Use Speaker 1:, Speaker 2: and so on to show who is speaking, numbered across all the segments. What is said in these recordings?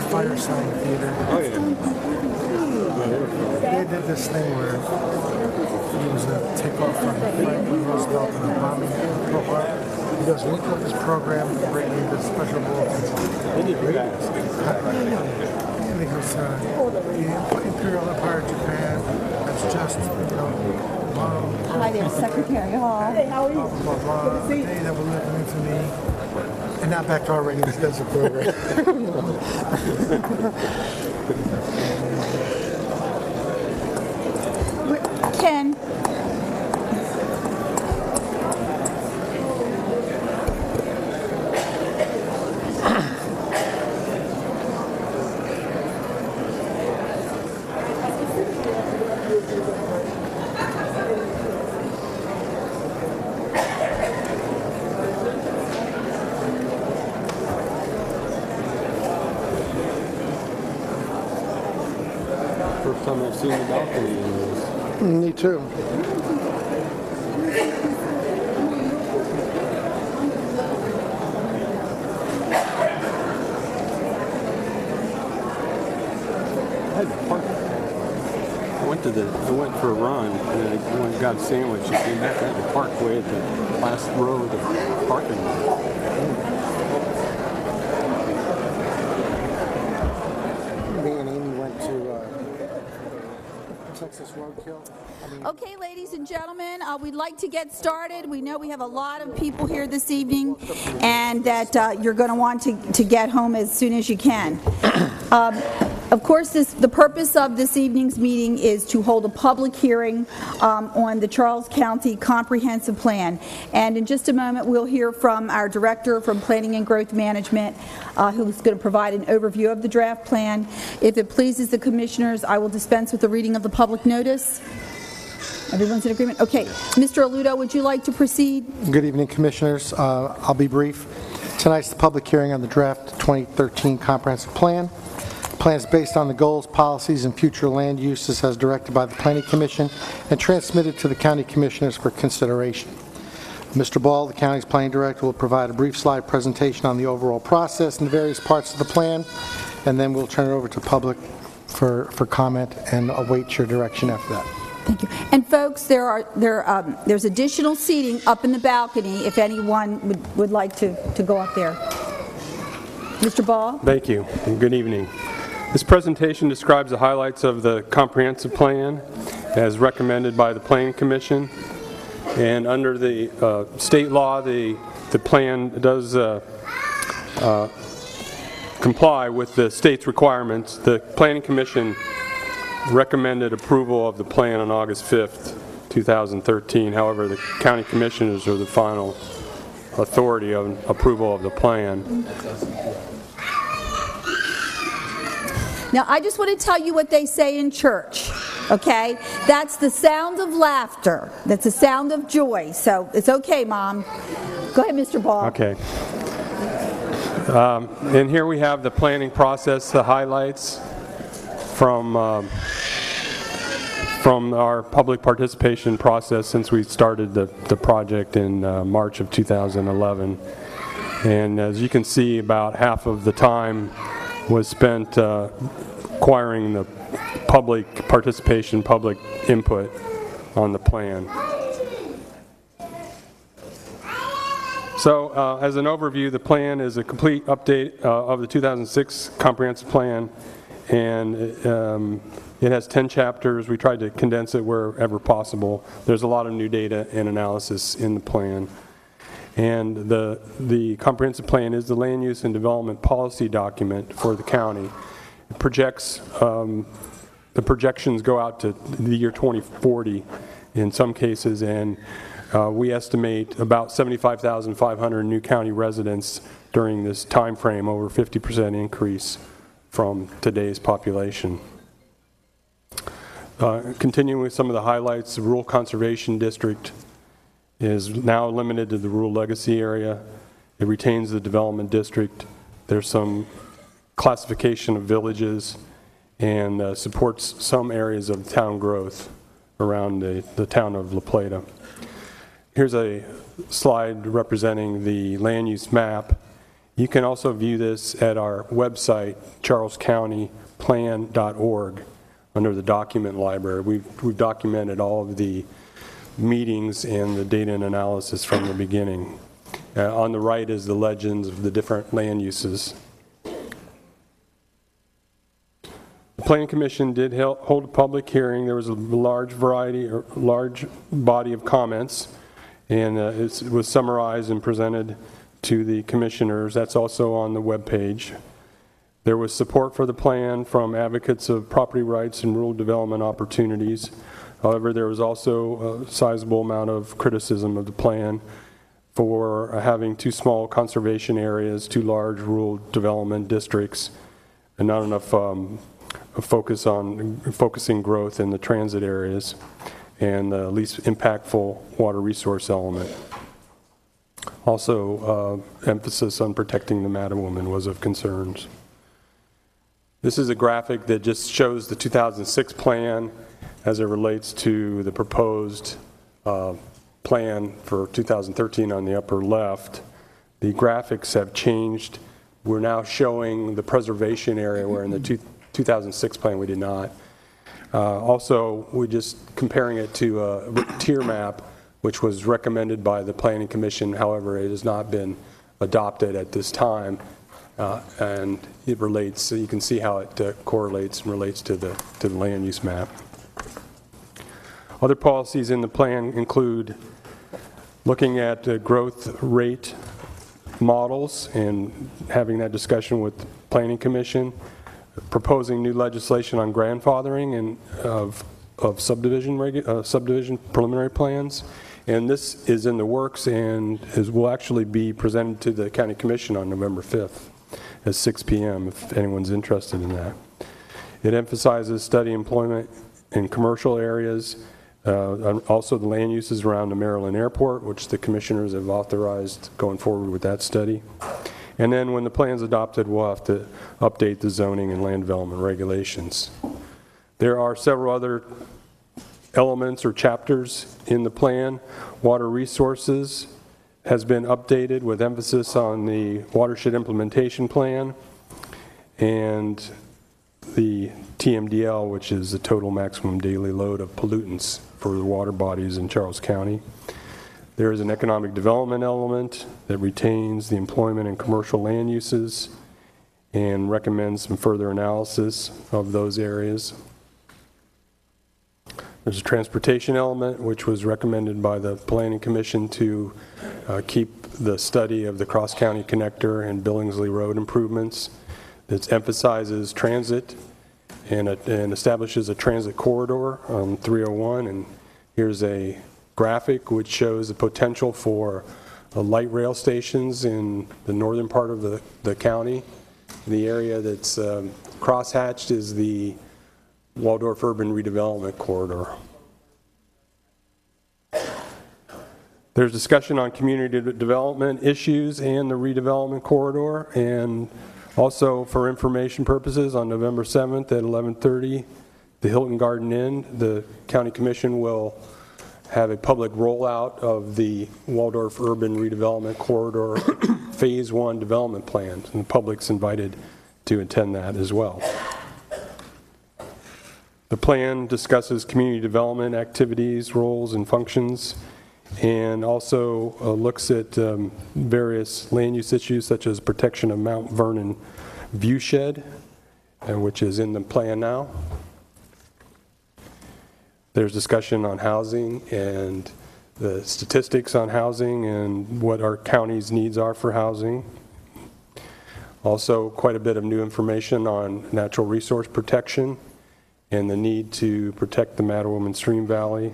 Speaker 1: Fireside theater.
Speaker 2: Oh yeah.
Speaker 1: They did this thing where it was a takeoff from Franklin Roosevelt and a bombing Pearl Harbor. He goes, link up this program and bring me this special bulletin.
Speaker 2: They did great.
Speaker 1: Yeah, because the Imperial Empire of Japan, that's just,
Speaker 3: Hi there, Secretary Hall.
Speaker 1: Hey, how are you? Blah, blah, blah. The day that will live in infamy. And now back to our regular scheduled program.
Speaker 3: Ken.
Speaker 2: First time I've seen the balcony in this.
Speaker 1: Me too.
Speaker 2: I had to park. I went for a run and I went and got a sandwich and came back. I had to park way at the last row of the parking lot.
Speaker 1: Me and Amy went to Texas Roadkill.
Speaker 3: Okay, ladies and gentlemen, we'd like to get started. We know we have a lot of people here this evening and that you're going to want to get home as soon as you can. Of course, the purpose of this evening's meeting is to hold a public hearing on the Charles County Comprehensive Plan. And in just a moment, we'll hear from our Director from Planning and Growth Management, who's going to provide an overview of the draft plan. If it pleases the Commissioners, I will dispense with the reading of the public notice. Everyone's in agreement? Okay. Mr. Aludo, would you like to proceed?
Speaker 1: Good evening, Commissioners. I'll be brief. Tonight's the public hearing on the draft 2013 Comprehensive Plan. The plan is based on the goals, policies, and future land uses as directed by the Planning Commission and transmitted to the County Commissioners for consideration. Mr. Ball, the County's Planning Director, will provide a brief slide presentation on the overall process and the various parts of the plan, and then we'll turn it over to public for comment and await your direction after that.
Speaker 3: Thank you. And folks, there's additional seating up in the balcony if anyone would like to go up there. Mr. Ball?
Speaker 2: Thank you, and good evening. This presentation describes the highlights of the comprehensive plan as recommended by the Planning Commission. And under the state law, the plan does comply with the state's requirements. The Planning Commission recommended approval of the plan on August 5th, 2013. However, the County Commissioners are the final authority on approval of the plan.
Speaker 3: Now, I just want to tell you what they say in church, okay? That's the sound of laughter. That's the sound of joy. So it's okay, Mom. Go ahead, Mr. Ball.
Speaker 2: Okay. And here we have the planning process, the highlights from our public participation process since we started the project in March of 2011. And as you can see, about half of the time was spent acquiring the public participation, public input on the plan. So as an overview, the plan is a complete update of the 2006 comprehensive plan, and it has 10 chapters. We tried to condense it wherever possible. There's a lot of new data and analysis in the plan. And the comprehensive plan is the land use and development policy document for the county. It projects, the projections go out to the year 2040 in some cases, and we estimate about 75,500 new county residents during this time frame, over 50% increase from today's population. Continuing with some of the highlights, the Rural Conservation District is now limited to the rural legacy area, It retains the development district. There's some classification of villages and supports some areas of town growth around the town of La Plata. Here's a slide representing the land use map. You can also view this at our website, charlescountyplan.org, under the document library. We've documented all of the meetings and the data and analysis from the beginning. On the right is the legends of the different land uses. The Planning Commission did hold a public hearing. There was a large body of comments, and it was summarized and presented to the commissioners. That's also on the webpage. There was support for the plan from advocates of property rights and rural development opportunities. However, there was also a sizable amount of criticism of the plan for having too small conservation areas, too large rural development districts, and not enough focusing growth in the transit areas, and the least impactful water resource element. Also, emphasis on protecting the madam woman was of concerns. This is a graphic that just shows the 2006 plan as it relates to the proposed plan for 2013 on the upper left. The graphics have changed. We're now showing the preservation area where in the 2006 plan we did not. Also, we're just comparing it to a tier map, which was recommended by the Planning Commission. However, it has not been adopted at this time, and it relates. So you can see how it correlates and relates to the land use map. Other policies in the plan include looking at growth rate models and having that discussion with the Planning Commission, proposing new legislation on grandfathering and of subdivision preliminary plans, and this is in the works and will actually be presented to the County Commission on November 5th at 6 p.m. if anyone's interested in that. It emphasizes study employment in commercial areas, also the land uses around the Maryland Airport, which the commissioners have authorized going forward with that study. And then when the plan's adopted, we'll have to update the zoning and land development regulations. There are several other elements or chapters in the plan. Water resources has been updated with emphasis on the watershed implementation plan and the TMDL, which is the total maximum daily load of pollutants for the water bodies in Charles County. There is an economic development element that retains the employment and commercial land uses and recommends some further analysis of those areas. There's a transportation element, which was recommended by the Planning Commission to keep the study of the cross-county connector and Billingsley Road improvements. That emphasizes transit and establishes a transit corridor on 301. And here's a graphic which shows the potential for light rail stations in the northern part of the county. The area that's crosshatched is the Waldorf Urban Redevelopment Corridor. There's discussion on community development issues and the redevelopment corridor, and also for information purposes on November 7th at 11:30, the Hilton Garden Inn, the County Commission will have a public rollout of the Waldorf Urban Redevelopment Corridor Phase 1 development plan, and the public's invited to attend that as well. The plan discusses community development activities, roles, and functions, and also looks at various land use issues such as protection of Mount Vernon viewshed, which is in the plan now. There's discussion on housing and the statistics on housing and what our county's needs are for housing. Also, quite a bit of new information on natural resource protection and the need to protect the Mattawoman Stream Valley,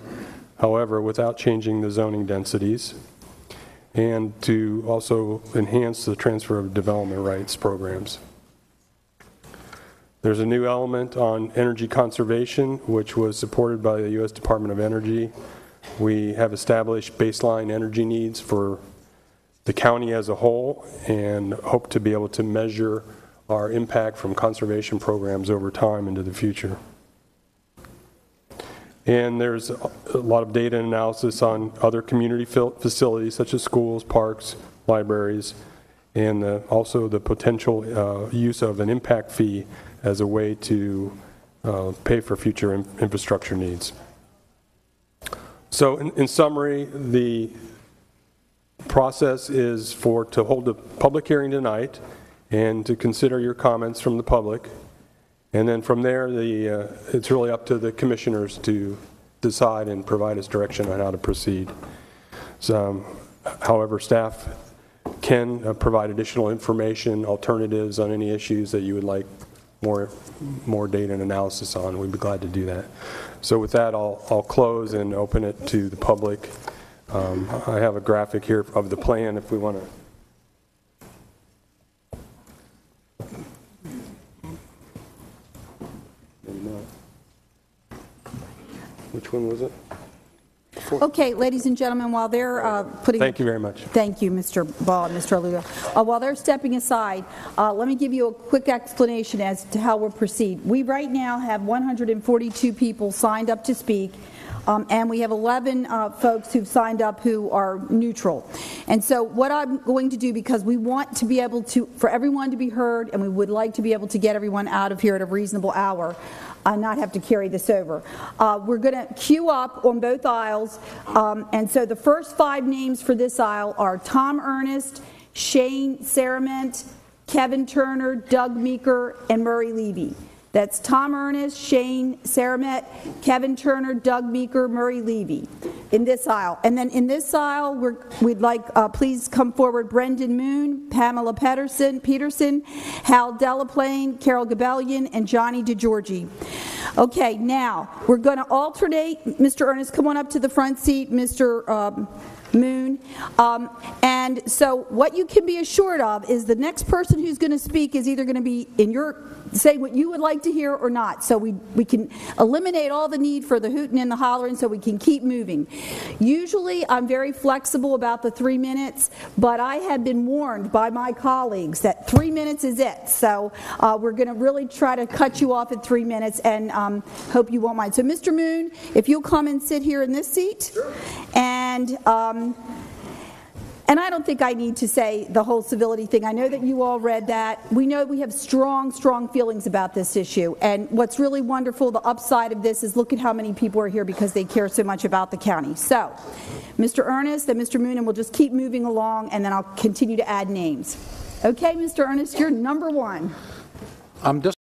Speaker 2: however, without changing the zoning densities, and to also enhance the transfer of development rights programs. There's a new element on energy conservation, which was supported by the U.S. Department of Energy. We have established baseline energy needs for the county as a whole, and hope to be able to measure our impact from conservation programs over time into the future. And there's a lot of data and analysis on other community facilities such as schools, parks, libraries, and also the potential use of an impact fee as a way to pay for future infrastructure needs. So in summary, the process is to hold a public hearing tonight and to consider your comments from the public. And then from there, it's really up to the commissioners to decide and provide us direction on how to proceed. So, however, staff can provide additional information, alternatives on any issues that you would like more data and analysis on. We'd be glad to do that. So with that, I'll close and open it to the public. I have a graphic here of the plan if we want to. Which one was it?
Speaker 3: Okay, ladies and gentlemen, while they're putting...
Speaker 2: Thank you very much.
Speaker 3: Thank you, Mr. Ball and Mr. Aluda. While they're stepping aside, let me give you a quick explanation as to how we'll proceed. We right now have 142 people signed up to speak, and we have 11 folks who've signed up who are neutral. And so what I'm going to do, because we want to be able to, for everyone to be heard, and we would like to be able to get everyone out of here at a reasonable hour, not have to carry this over. We're going to queue up on both aisles, and so the first 5 names for this aisle are Tom Ernest, Shane Sarament, Kevin Turner, Doug Meeker, and Murray Levy. That's Tom Ernest, Shane Sarament, Kevin Turner, Doug Meeker, Murray Levy in this aisle. And then in this aisle, we'd like, please come forward, Brendan Moon, Pamela Peterson, Hal Delaplane, Carol Gabellion, and Johnny DeGiorgi. Okay, now, we're going to alternate. Mr. Ernest, come on up to the front seat. Mr. Moon. And so what you can be assured of is the next person who's going to speak is either going to be say what you would like to hear or not. So we can eliminate all the need for the hooting and the hollering so we can keep moving. Usually I'm very flexible about the 3 minutes, but I have been warned by my colleagues that 3 minutes is it. So we're going to really try to cut you off at 3 minutes, and hope you won't mind. So Mr. Moon, if you'll come and sit here in this seat. Sure. And I don't think I need to say the whole civility thing. I know that you all read that. We know we have strong, strong feelings about this issue. And what's really wonderful, the upside of this is look at how many people are here because they care so much about the county. So, Mr. Ernest and Mr. Moon, and we'll just keep moving along, and then I'll continue to add names. Okay, Mr. Ernest, you're number 1.
Speaker 1: I'm just